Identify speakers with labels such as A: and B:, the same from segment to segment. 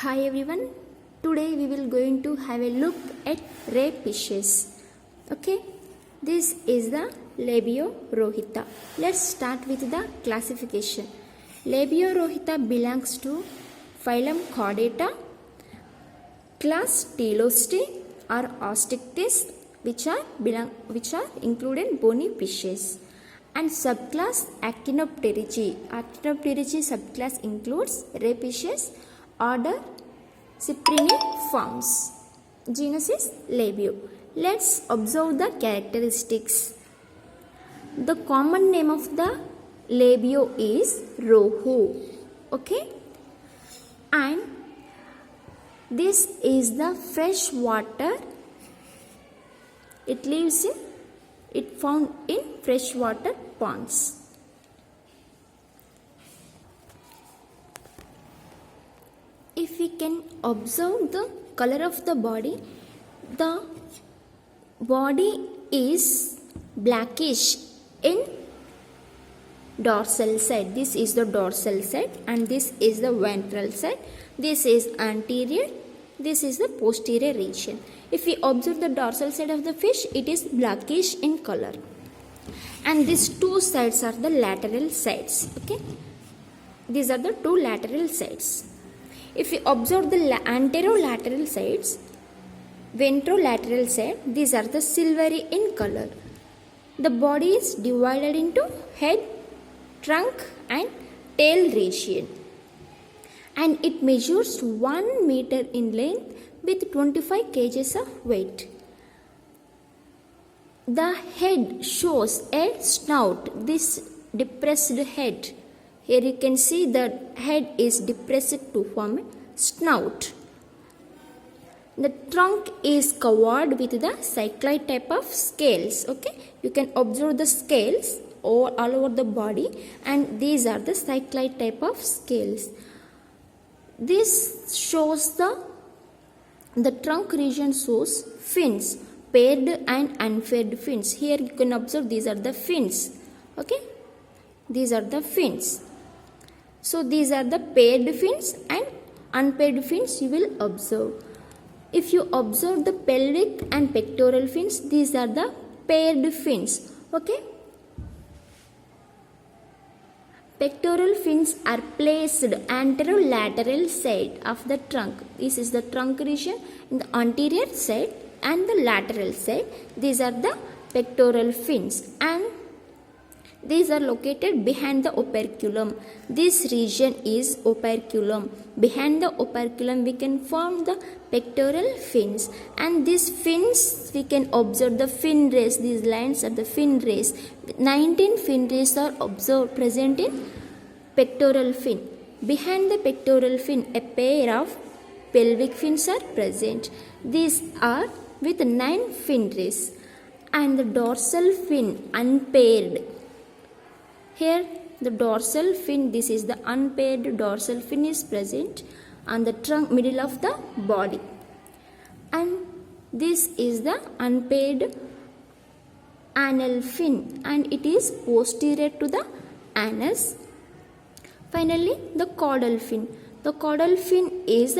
A: Hi everyone, today we will going to have a look at ray fishes. Okay, this is the Labiorohita. Let's start with the classification. Labiorohita belongs to phylum Chordata, class Telostei or Osteichthyes, which are included bony fishes, and subclass Actinopterygii. Actinopterygii subclass includes ray fishes. Order Cypriniformes. Genus is Labio. Let's observe the characteristics. The common name of the Labio is Rohu. Okay? And this is the fresh water. It found in freshwater ponds. If we can observe the color of the body is blackish in dorsal side. This is the dorsal side and this is the ventral side. This is anterior, this is the posterior region. If we observe the dorsal side of the fish, it is blackish in color. And these two sides are the lateral sides. Okay, these are the two lateral sides. If we observe the anterolateral sides, ventrolateral side, these are the silvery in color. The body is divided into head, trunk and tail region. And it measures 1 meter in length with 25 kg of weight. The head shows a snout, this depressed head. Here you can see the head is depressed to form a snout. The trunk is covered with the cycloid type of scales. Okay, you can observe the scales all over the body, and these are the cycloid type of scales. This shows the trunk region shows fins, paired and unpaired fins. Here you can observe these are the fins. Okay, these are the fins. So these are the paired fins and unpaired fins you will observe. If you observe the pelvic and pectoral fins, these are the paired fins. Okay. Pectoral fins are placed anterolateral side of the trunk. This is the trunk region in the anterior side and the lateral side. These are the pectoral fins and these are located behind the operculum. This region is operculum. Behind the operculum we can form the pectoral fins, and these fins we can observe the fin rays. These lines are the fin rays. 19 fin rays are observed present in pectoral fin. Behind the pectoral fin a pair of pelvic fins are present. These are with 9 fin rays, and the dorsal fin unpaired. Here the dorsal fin, this is the unpaired dorsal fin is present on the trunk middle of the body, and this is the unpaired anal fin and it is posterior to the anus. Finally the caudal fin. The caudal fin is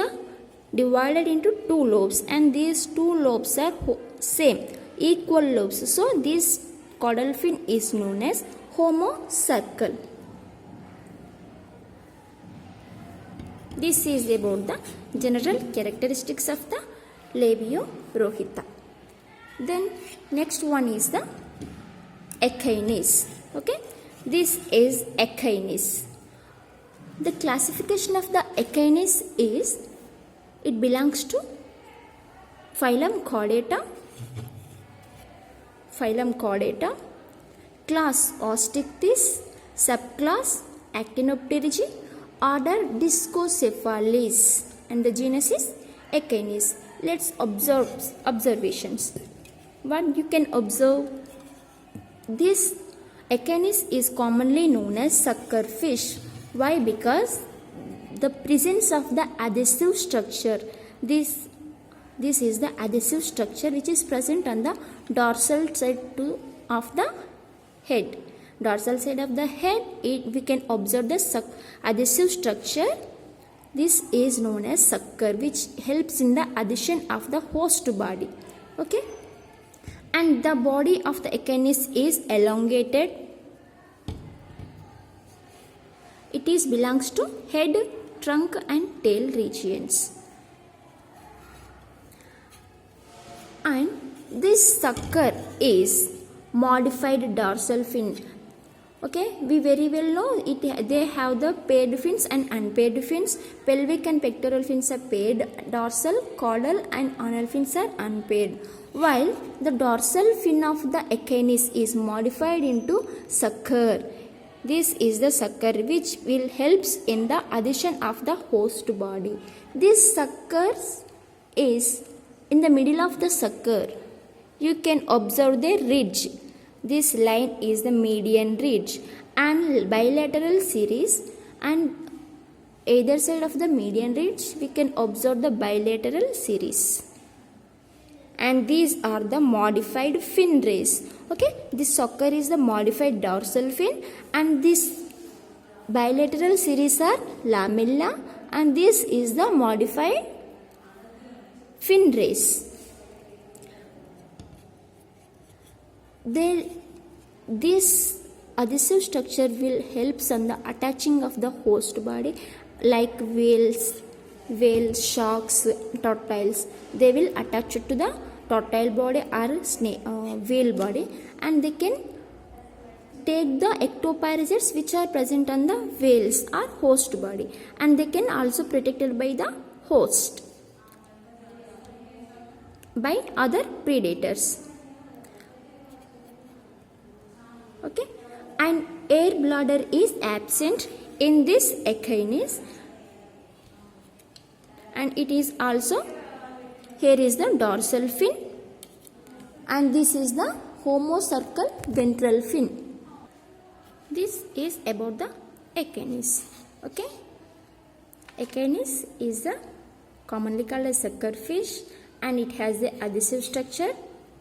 A: divided into 2 lobes, and these 2 lobes are same, equal lobes. So this caudal fin is known as homocercal. This is about the general characteristics of the Labiorohita. Then next one is the Echines. Okay, this is Echines. The classification of the Echines is it belongs to phylum Chordata, class Osteichthyes, subclass Actinopterygii, order Discocephalus, and the genus is Echines. Let's observe observations. What you can observe, this Echines is commonly known as sucker fish. Why? Because the presence of the adhesive structure. This is the adhesive structure which is present on the dorsal side of the head. Dorsal side of the head, we can observe the adhesive structure This is known as sucker, which helps in the adhesion of the host body. Okay, and the body of the echinus is elongated. It is belongs to head, trunk and tail regions. And this sucker is modified dorsal fin. Okay, we very well know it. They have the paired fins and unpaired fins. Pelvic and pectoral fins are paired. Dorsal, caudal and anal fins are unpaired. While the dorsal fin of the echinus is modified into sucker. This is the sucker which will helps in the adhesion of the host body. This sucker is in the middle of the sucker. You can observe the ridge. This line is the median ridge and bilateral series, and either side of the median ridge we can observe the bilateral series. And these are the modified fin rays. Okay, this sucker is the modified dorsal fin, and this bilateral series are lamella, and this is the modified fin rays. This adhesive structure will helps on the attaching of the host body, like whales, sharks, tortoises. They will attach it to the tortoise body or whale body, and they can take the ectoparasites which are present on the whales or host body, and they can also protected by the host by other predators. Okay, and air bladder is absent in this echinus, and it is also, here is the dorsal fin, and this is the homocercal ventral fin. This is about the echinus. Okay, echinus is the commonly called as sucker fish, and it has the adhesive structure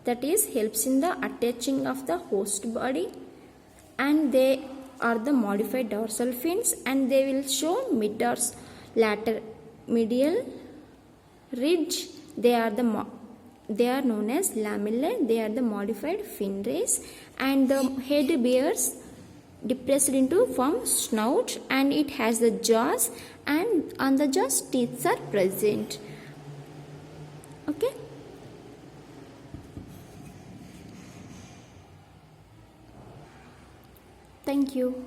A: that is helps in the attaching of the host body, and they are the modified dorsal fins, and they will show medial ridge. They are known as lamellae. They are the modified fin rays, and the head bears depressed into from snout, and it has the jaws, and on the jaws teeth are present. Okay. Thank you.